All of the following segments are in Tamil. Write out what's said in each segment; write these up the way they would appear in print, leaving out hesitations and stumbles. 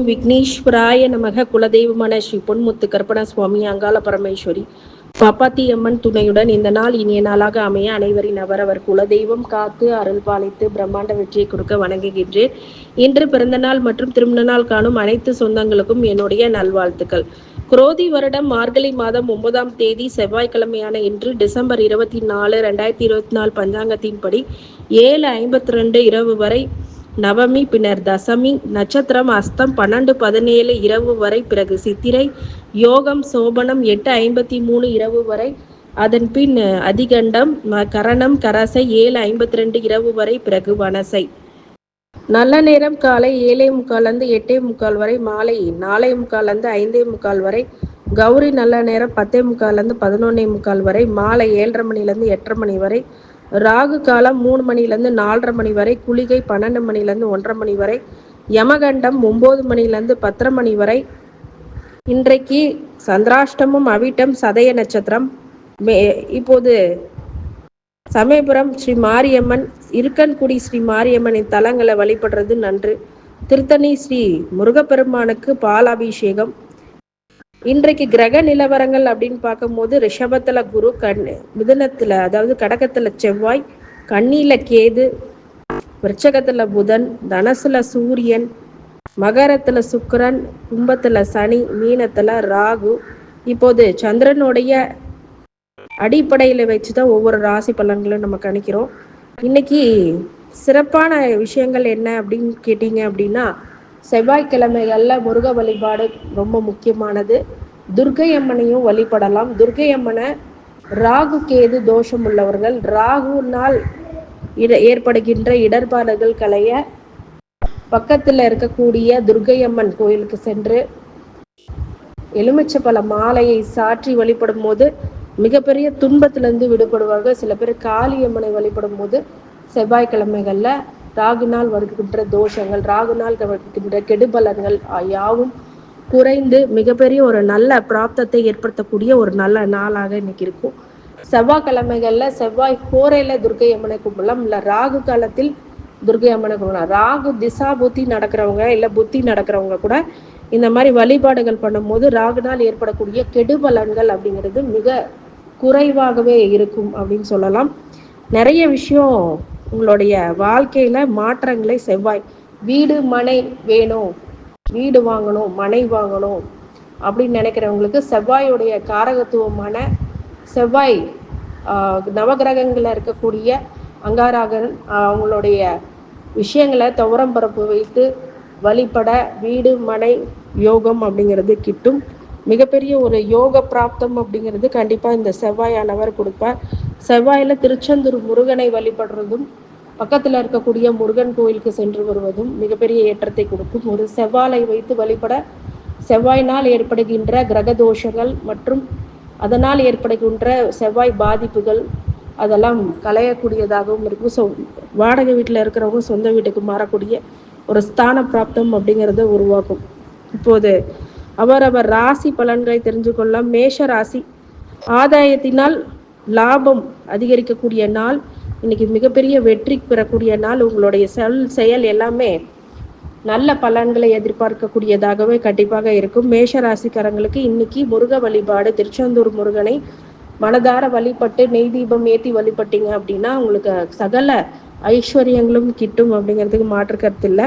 விக்னேஸ்வராய நமக. குலதெய்வமான ஸ்ரீ பொன்முத்து கருப்பண சுவாமி, அங்காள பரமேஸ்வரி, பாப்பாத்தி அம்மன் துணையுடன் இந்த நாள் இனிய நாளாக அமைய அனைவரின் அவரவர் குலதெய்வம் காத்து அருள் பாலித்து பிரம்மாண்ட வெற்றியை கொடுக்க வணங்குகின்றேன். இன்று பிறந்த நாள் மற்றும் திருமண நாள் காணும் அனைத்து சொந்தங்களுக்கும் என்னுடைய நல்வாழ்த்துக்கள். குரோதி வருடம் மார்கழி மாதம் 9ஆம் தேதி செவ்வாய்க்கிழமையான இன்று டிசம்பர் 24, 2024 பஞ்சாங்கத்தின்படி 7:52 இரவு வரை நவமி, பின்னர் தசமி, நட்சத்திரம் அஸ்தம் 12:17 இரவு வரை, பிறகு சித்திரை யோகம் சோபனம் 8:53 இரவு வரை, அதன் பின் அதிகண்டம் கரணம் கரசை 7:52 இரவு வரை, பிறகு வனசை. நல்ல நேரம் காலை 7:45 8:45 வரை, மாலை 4:45 5:45 வரை, கௌரி நல்ல நேரம் 10:45 11:45 வரை, மாலை 7:30 மணிலிருந்து 8:30 மணி வரை, ராகு காலம் 3 மணிலிருந்து 4:30 மணி வரை, குளிகை 12 மணிலிருந்து 1:30 மணி வரை, யமகண்டம் 9 மணிலிருந்து 10:30 மணி வரை. இன்றைக்கு சந்திராஷ்டமம், அவிட்டம், சதய நட்சத்திரம். இப்போது சமயபுரம் ஸ்ரீ மாரியம்மன், இருக்கன்குடி ஸ்ரீ மாரியம்மனின் தலங்களை வழிபடுறது நன்று. திருத்தணி ஸ்ரீ முருகப்பெருமானுக்கு பாலாபிஷேகம். இன்றைக்கு கிரக நிலவரங்கள் அப்படின்னு பார்க்கும்போது ரிஷபத்துல குரு, மிதுனத்துல அதாவது கடகத்துல செவ்வாய், கன்னியில கேது, விருச்சகத்துல புதன், தனசுல சூரியன், மகரத்துல சுக்கிரன், கும்பத்துல சனி, மீனத்துல ராகு. இப்போது சந்திரனுடைய அடிப்படையில வச்சுதான் ஒவ்வொரு ராசி பலன்களும் நம்ம கணிக்கிறோம். இன்னைக்கு சிறப்பான விஷயங்கள் என்ன அப்படின்னு கேட்டீங்க அப்படின்னா, செவ்வாய்க்கிழமைகள்ல முருக வழிபாடு ரொம்ப முக்கியமானது. துர்க்கை அம்மனையும் வழிபடலாம். துர்க்கை அம்மனை ராகு கேது தோஷம் உள்ளவர்கள், ராகுனால் ஏற்படுகின்ற இடர்பாடுகள் களைய பக்கத்தில் இருக்கக்கூடிய துர்க்கை அம்மன் கோயிலுக்கு சென்று எலுமிச்சப்பழ மாலையை சாற்றி வழிபடும் போது மிகப்பெரிய துன்பத்திலிருந்து விடுபடுவார்கள். சில பேர் காளியம்மனை வழிபடும் போது செவ்வாய்க்கிழமைகள்ல ராகுனால் வருகின்ற தோஷங்கள், ராகுனால் வருகின்ற கெடுபலன்கள் யாவும் குறைந்து மிகப்பெரிய ஒரு நல்ல பிராப்தத்தை ஏற்படுத்தக்கூடிய ஒரு நல்ல நாளாக இன்னைக்கு இருக்கும். செவ்வாய்க்கிழமைகள்ல செவ்வாய் கோரையில துர்க்கை அம்மனை கும்பிடலாம், இல்லை ராகு காலத்தில் துர்க்கை அம்மனை கும்பிடலாம். ராகு திசா புத்தி நடக்கிறவங்க இல்லை புத்தி நடக்கிறவங்க கூட இந்த மாதிரி வழிபாடுகள் பண்ணும்போது ராகுனால் ஏற்படக்கூடிய கெடுபலன்கள் அப்படிங்கிறது மிக குறைவாகவே இருக்கும் அப்படின்னு சொல்லலாம். நிறைய விஷயம் உங்களுடைய வாழ்க்கையில மாற்றங்களை செவ்வாய், வீடு மனை வேணும், வீடு வாங்கணும், மனை வாங்கணும் அப்படின்னு நினைக்கிறவங்களுக்கு செவ்வாயுடைய காரகத்துவமான செவ்வாய் நவகிரகங்களில் இருக்கக்கூடிய அங்காரகன் அவங்களுடைய விஷயங்களை துவரம் பரப்பு வைத்து வழிபட வீடு மனை யோகம் அப்படிங்கிறது கிட்டும். மிகப்பெரிய ஒரு யோக பிராப்தம் அப்படிங்கிறது கண்டிப்பாக இந்த செவ்வாயானவர் கொடுப்பார். செவ்வாயில் திருச்செந்தூர் முருகனை வழிபடுறதும் பக்கத்தில் இருக்கக்கூடிய முருகன் கோயிலுக்கு சென்று வருவதும் மிகப்பெரிய ஏற்றத்தை கொடுக்கும். ஒரு செவ்வாழை வைத்து வழிபட செவ்வாயினால் ஏற்படுகின்ற கிரக தோஷங்கள் மற்றும் அதனால் ஏற்படுகின்ற செவ்வாய் பாதிப்புகள் அதெல்லாம் களையக்கூடியதாகவும் இருக்கும். வாடகை வீட்டில் இருக்கிறவங்க சொந்த வீட்டுக்கு மாறக்கூடிய ஒரு ஸ்தான பிராப்தம் அப்படிங்கிறத உருவாக்கும். இப்போது அவரவர் ராசி பலன்களை தெரிஞ்சு கொள்ளலாம். மேஷ ராசி, ஆதாயத்தினால் லாபம் அதிகரிக்கக்கூடிய நாள், இன்னைக்கு மிகப்பெரிய வெற்றி பெறக்கூடிய நாள். உங்களுடைய செயல் எல்லாமே நல்ல பலன்களை எதிர்பார்க்கக்கூடியதாகவே கண்டிப்பாக இருக்கும். மேஷ ராசிக்காரங்களுக்கு இன்னைக்கு முருக வழிபாடு, திருச்செந்தூர் முருகனை மனதார வழிபட்டு நெய் தீபம் ஏற்றி வழிபட்டீங்க அப்படின்னா உங்களுக்கு சகல ஐஸ்வர்யங்களும் கிட்டும் அப்படிங்கிறதுக்கு மாற்று கருத்து இல்லை.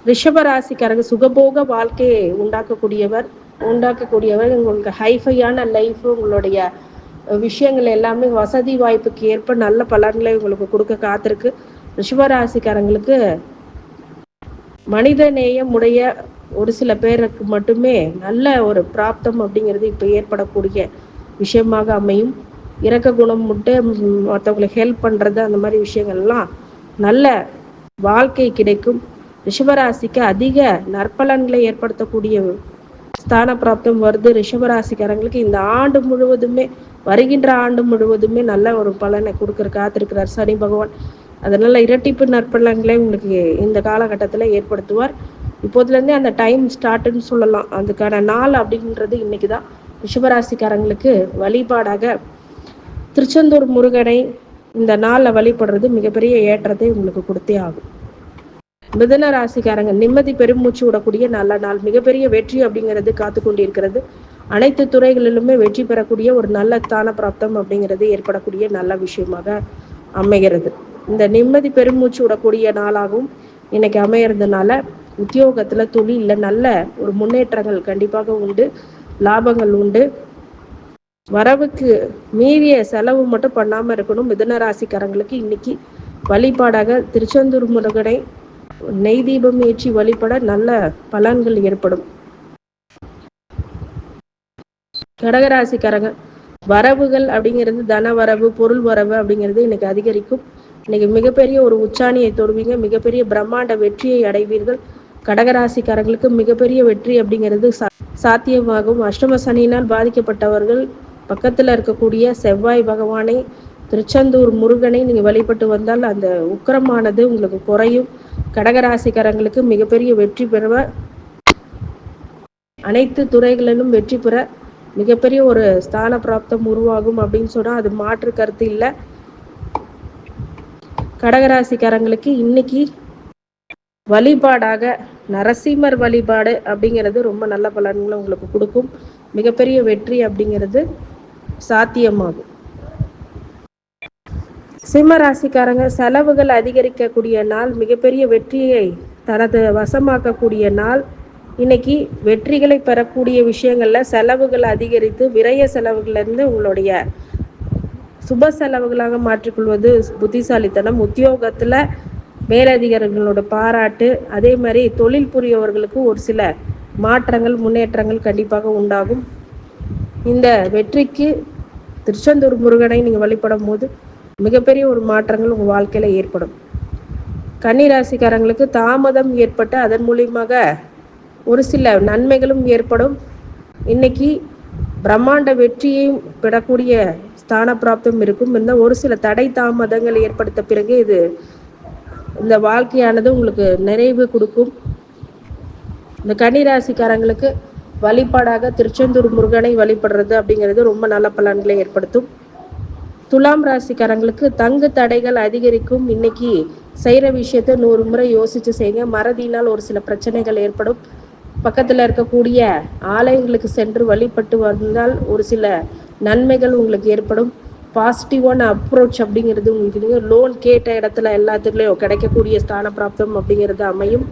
ரிஷபராசிக்காரங்க சுகபோக வாழ்க்கையை உண்டாக்கக்கூடியவர். உங்களுக்கு ஹைஃபையான லைஃப், உங்களுடைய விஷயங்கள் எல்லாமே வசதி வாய்ப்புக்கு ஏற்ப நல்ல பலன்களை உங்களுக்கு கொடுக்க காத்திருக்கு. ரிஷபராசிக்காரங்களுக்கு மனித நேயம் உடைய ஒரு சில பேருக்கு மட்டுமே நல்ல ஒரு பிராப்தம் அப்படிங்கிறது இப்போ ஏற்படக்கூடிய விஷயமாக அமையும். இரக்க குணம் முட்டு மற்றவங்களுக்கு ஹெல்ப் பண்ணுறது, அந்த மாதிரி விஷயங்கள்லாம் நல்ல வாழ்க்கை கிடைக்கும். ரிஷபராசிக்கு அதிக நற்பலன்களை ஏற்படுத்தக்கூடிய ஸ்தான பிராப்தம் வருது. ரிஷபராசிக்காரங்களுக்கு இந்த ஆண்டு முழுவதுமே, வருகின்ற ஆண்டு முழுவதுமே நல்ல ஒரு பலனை கொடுக்குற காத்திருக்கிறார் சனி பகவான். அதனால இரட்டிப்பு நற்பலன்களை உங்களுக்கு இந்த காலகட்டத்தில் ஏற்படுத்துவார். இப்போதுலேருந்தே அந்த டைம் ஸ்டார்ட்னு சொல்லலாம். அதுக்கான நாள் அப்படின்றது இன்னைக்கு தான். ரிஷபராசிக்காரங்களுக்கு வழிபாடாக திருச்செந்தூர் முருகனை இந்த நாளில் வழிபடுறது மிகப்பெரிய ஏற்றத்தை உங்களுக்கு கொடுத்தே ஆகும். மிதுன ராசிக்காரங்க நிம்மதி பெருமூச்சு விடக்கூடிய நல்ல நாள். மிகப்பெரிய வெற்றி அப்படிங்கிறது காத்து கொண்டிருக்கிறது. அனைத்து துறைகளிலுமே வெற்றி பெறக்கூடிய ஒரு நல்ல ஸ்தான பிராப்தம் அப்படிங்கிறது ஏற்படக்கூடிய நல்ல விஷயமாக அமைகிறது. இந்த நிம்மதி பெருமூச்சு விடக்கூடிய நாளாகவும் இன்னைக்கு அமையறதுனால உத்தியோகத்துல தொழில நல்ல ஒரு முன்னேற்றங்கள் கண்டிப்பாக உண்டு, லாபங்கள் உண்டு. வரவுக்கு மீறிய செலவு மட்டும் பண்ணாம இருக்கணும். மிதுன ராசிக்காரங்களுக்கு இன்னைக்கு வழிபாடாக திருச்செந்தூர் முருகனை நெய் தீபம் ஏற்றி வழிபட நல்ல பலன்கள் ஏற்படும். கடகராசிக்காரங்க வரவுகள் அப்படிங்கிறது தன வரவு, பொருள் வரவு அப்படிங்கிறது இன்னைக்கு அதிகரிக்கும். இன்னைக்கு மிகப்பெரிய ஒரு உச்சாணியை தொடுவீங்க, மிகப்பெரிய பிரம்மாண்ட வெற்றியை அடைவீர்கள். கடகராசிக்காரங்களுக்கு மிகப்பெரிய வெற்றி அப்படிங்கிறது சாத்தியமாகும். அஷ்டம சனியினால் பாதிக்கப்பட்டவர்கள் பக்கத்துல இருக்கக்கூடிய செவ்வாய் பகவானை, திருச்செந்தூர் முருகனை நீங்க வழிபட்டு வந்தால் அந்த உக்கிரமானது உங்களுக்கு குறையும். கடகராசிக்காரங்களுக்கு மிகப்பெரிய வெற்றி பெற, அனைத்து துறைகளிலும் வெற்றி பெற மிகப்பெரிய ஒரு ஸ்தான பிராப்தம் உருவாகும் அப்படின்னு சொன்னா அது மாற்று கருத்து இல்லை. கடகராசிக்காரங்களுக்கு இன்னைக்கு வழிபாடாக நரசிம்மர் வழிபாடு அப்படிங்கிறது ரொம்ப நல்ல பலன்களை உங்களுக்கு கொடுக்கும். மிகப்பெரிய வெற்றி அப்படிங்கிறது சாத்தியமாகும். சிம்ம ராசிக்காரங்க செலவுகள் அதிகரிக்கக்கூடிய நாள், மிகப்பெரிய வெற்றியை தனது வசமாக்கக்கூடிய நாள். இன்னைக்கு வெற்றிகளை பெறக்கூடிய விஷயங்கள்ல செலவுகள் அதிகரித்து விரய செலவுகள்லேருந்து உங்களுடைய சுப செலவுகளாக மாற்றிக்கொள்வது புத்திசாலித்தனம். உத்தியோகத்தில் மேலதிகாரிகளோட பாராட்டு, அதே மாதிரி தொழில் புரியவர்களுக்கு ஒரு சில மாற்றங்கள் முன்னேற்றங்கள் கண்டிப்பாக உண்டாகும். இந்த வெற்றிக்கு திருச்செந்தூர் முருகனை நீங்கள் வழிபடும் போது மிகப்பெரிய ஒரு மாற்றங்கள் உங்கள் வாழ்க்கையில் ஏற்படும். கன்னிராசிக்காரங்களுக்கு தாமதம் ஏற்பட்டு அதன் மூலியமாக ஒரு சில நன்மைகளும் ஏற்படும். இன்னைக்கு பிரம்மாண்ட வெற்றியையும் பெறக்கூடிய ஸ்தான பிராப்தம் இருக்கும். இந்த ஒரு சில தடை தாமதங்கள் ஏற்படுத்த பிறகு இது இந்த வாழ்க்கையானது உங்களுக்கு நிறைவு கொடுக்கும். இந்த கன்னிராசிக்காரங்களுக்கு வழிபாடாக திருச்செந்தூர் முருகனை வழிபடுறது அப்படிங்கிறது ரொம்ப நல்ல பலன்களை ஏற்படுத்தும். துலாம் ராசிக்காரங்களுக்கு தங்கு தடைகள் அதிகரிக்கும். இன்னைக்கு செய்கிற விஷயத்த 100 முறை யோசித்து செய்யுங்க. மறதியினால் ஒரு சில பிரச்சனைகள் ஏற்படும். பக்கத்தில் இருக்கக்கூடிய ஆலயங்களுக்கு சென்று வழிபட்டு வந்தால் ஒரு சில நன்மைகள் உங்களுக்கு ஏற்படும். பாசிட்டிவான அப்ரோச் அப்படிங்கிறது உங்களுக்கு லோன் கேட்ட இடத்துல எல்லாத்துக்குள்ளேயும் கிடைக்கக்கூடிய ஸ்தான பிராப்தம் அப்படிங்கிறது அமையும்.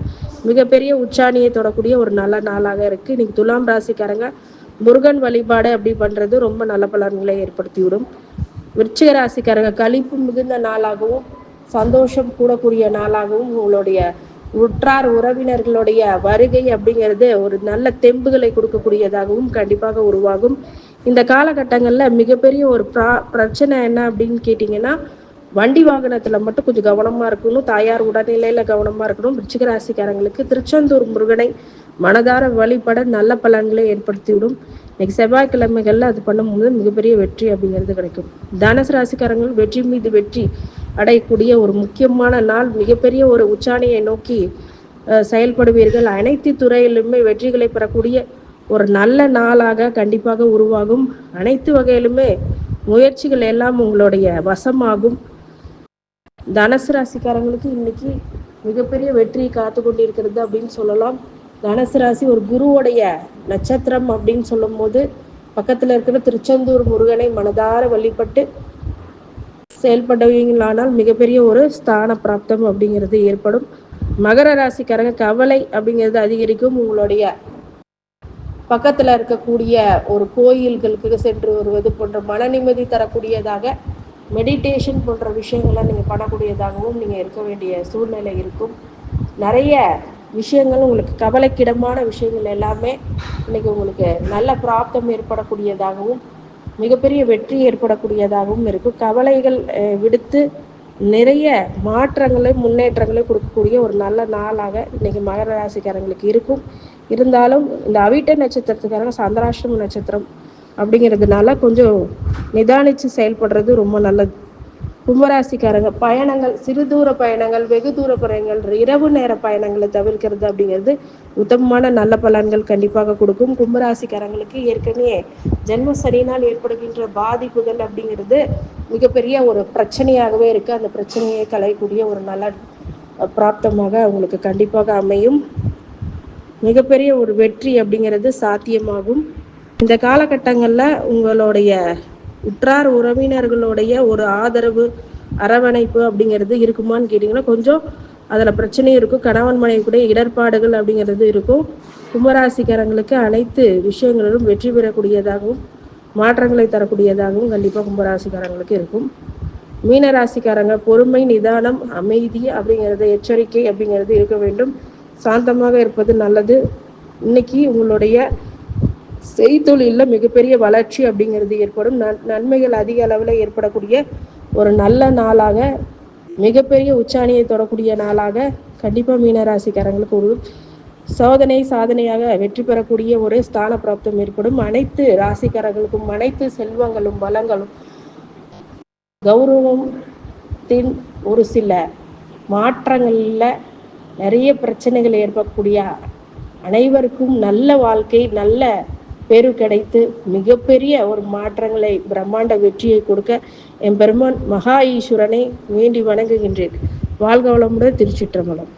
மிகப்பெரிய உச்சாணியை தொடக்கூடிய ஒரு நல்ல நாளாக இருக்குது. இன்னைக்கு துலாம் ராசிக்காரங்க முருகன் வழிபாடு அப்படி பண்ணுறது ரொம்ப நல்ல பலன்களை ஏற்படுத்திவிடும். விருச்சிக ராசிக்காரங்க களிப்பு மிகுந்த நாளாகவும் சந்தோஷம் கூடக்கூடிய நாளாகவும் உங்களுடைய உற்றார் உறவினர்களுடைய வருகை அப்படிங்கிறது ஒரு நல்ல தெம்புகளை கொடுக்கக்கூடியதாகவும் கண்டிப்பாக உருவாகும். இந்த காலகட்டங்களில் மிகப்பெரிய ஒரு பிரச்சனை என்ன அப்படின்னு கேட்டிங்கன்னா, வண்டி வாகனத்தில் மட்டும் கொஞ்சம் கவனமாக இருக்கணும். தாயார் உடல்நிலையில் கவனமாக இருக்கணும். விருச்சிக ராசிக்காரங்களுக்கு திருச்செந்தூர் முருகனை மனதார வழிபட நல்ல பலன்களை ஏற்படுத்திவிடும். இன்னைக்கு செவ்வாய்க்கிழமைகளில் அது பண்ணும்போது மிகப்பெரிய வெற்றி அப்படிங்கிறது கிடைக்கும். தனுசு ராசிக்காரங்கள் வெற்றி மீது வெற்றி அடையக்கூடிய ஒரு முக்கியமான நாள். மிகப்பெரிய ஒரு உச்சாணியை நோக்கி செயல்படுவீர்கள். அனைத்து துறையிலுமே வெற்றிகளை பெறக்கூடிய ஒரு நல்ல நாளாக கண்டிப்பாக உருவாகும். அனைத்து வகையிலுமே முயற்சிகள் எல்லாம் உங்களுடைய வசமாகும். தனுசு ராசிக்காரங்களுக்கு இன்னைக்கு மிகப்பெரிய வெற்றி காத்து கொண்டிருக்கிறது அப்படின்னு சொல்லலாம். தனுசு ராசி ஒரு குருவுடைய நட்சத்திரம் அப்படின்னு சொல்லும் போது பக்கத்தில் இருக்கிற திருச்செந்தூர் முருகனை மனதார வழிபட்டு செயல்படுவீங்களானால் மிகப்பெரிய ஒரு ஸ்தான பிராப்தம் அப்படிங்கிறது ஏற்படும். மகர ராசிக்காரங்க கவலை அப்படிங்கிறது அதிகரிக்கும். உங்களுடைய பக்கத்தில் இருக்கக்கூடிய ஒரு கோயில்களுக்கு சென்று வருவது போன்ற மன நிம்மதி தரக்கூடியதாக மெடிடேஷன் போன்ற விஷயங்களை நீங்கள் பண்ணக்கூடியதாகவும் நீங்கள் இருக்க வேண்டிய சூழ்நிலை இருக்கும். நிறைய விஷயங்கள் உங்களுக்கு கவலைக்கிடமான விஷயங்கள் எல்லாமே இன்னைக்கு உங்களுக்கு நல்ல பிராப்தம் ஏற்படக்கூடியதாகவும் மிகப்பெரிய வெற்றி ஏற்படக்கூடியதாகவும் இருக்கும். கவலைகள் விடுத்து நிறைய மாற்றங்களை முன்னேற்றங்களை கொடுக்கக்கூடிய ஒரு நல்ல நாளாக இன்னைக்கு மகர ராசிக்காரங்களுக்கு இருக்கும். இருந்தாலும் இந்த அவிட்ட நட்சத்திரத்துக்காரங்க சந்திராஷ்டம நட்சத்திரம் அப்படிங்கிறதுனால கொஞ்சம் நிதானித்து செயல்படுறது ரொம்ப நல்லது. கும்பராசிக்காரங்க பயணங்கள், சிறு தூர பயணங்கள், வெகு தூர பயணங்கள், இரவு நேர பயணங்களை தவிர்க்கிறது அப்படிங்கிறது உத்தமமான நல்ல பலன்கள் கண்டிப்பாக கொடுக்கும். கும்பராசிக்காரங்களுக்கு ஏற்கனவே ஜென்ம சனியினால் ஏற்படுகின்ற பாதிப்புகள் அப்படிங்கிறது மிகப்பெரிய ஒரு பிரச்சனையாகவே இருக்குது. அந்த பிரச்சனையை களையக்கூடிய ஒரு நல்ல பிராப்தமாக அவங்களுக்கு கண்டிப்பாக அமையும். மிகப்பெரிய ஒரு வெற்றி அப்படிங்கிறது சாத்தியமாகும். இந்த காலகட்டங்களில் உங்களுடைய உற்றார் உறவினர்களுடைய ஒரு ஆதரவு அரவணைப்பு அப்படிங்கிறது இருக்குமான்னு கேட்டிங்கன்னா கொஞ்சம் அதில் பிரச்சனையும் இருக்கும். கணவன் மனைவிக்குடைய இடர்பாடுகள் அப்படிங்கிறது இருக்கும். கும்பராசிக்காரங்களுக்கு அனைத்து விஷயங்களிலும் வெற்றி பெறக்கூடியதாகவும் மாற்றங்களை தரக்கூடியதாகவும் கண்டிப்பாக கும்பராசிக்காரங்களுக்கு இருக்கும். மீனராசிக்காரங்க பொறுமை, நிதானம், அமைதி அப்படிங்கிறது, எச்சரிக்கை அப்படிங்கிறது இருக்க வேண்டும். சாந்தமாக இருப்பது நல்லது. இன்னைக்கு உங்களுடைய செய்தொழிலில் மிகப்பெரிய வளர்ச்சி அப்படிங்கிறது ஏற்படும். நன்மைகள் அதிக அளவில் ஏற்படக்கூடிய ஒரு நல்ல நாளாக, மிகப்பெரிய உச்சாணியை தொடக்கூடிய நாளாக கண்டிப்பாக மீனராசிக்காரங்களுக்கு ஒரு சோதனை சாதனையாக வெற்றி பெறக்கூடிய ஒரு ஸ்தான பிராப்தம் ஏற்படும். அனைத்து ராசிக்காரர்களுக்கும் அனைத்து செல்வங்களும் வளங்களும் கௌரவத்தின் ஒரு சில மாற்றங்களில் நிறைய பிரச்சனைகள் ஏற்படக்கூடிய அனைவருக்கும் நல்ல வாழ்க்கை, நல்ல பேரு கிடைத்து மிகப்பெரிய ஒரு மாற்றங்களை, பிரம்மாண்ட வெற்றியை கொடுக்க என் பெருமான் மகா ஈஸ்வரனை வேண்டி வணங்குகின்றேன். வாழ்க வளமுடன். திருச்சிற்றம்பலம்.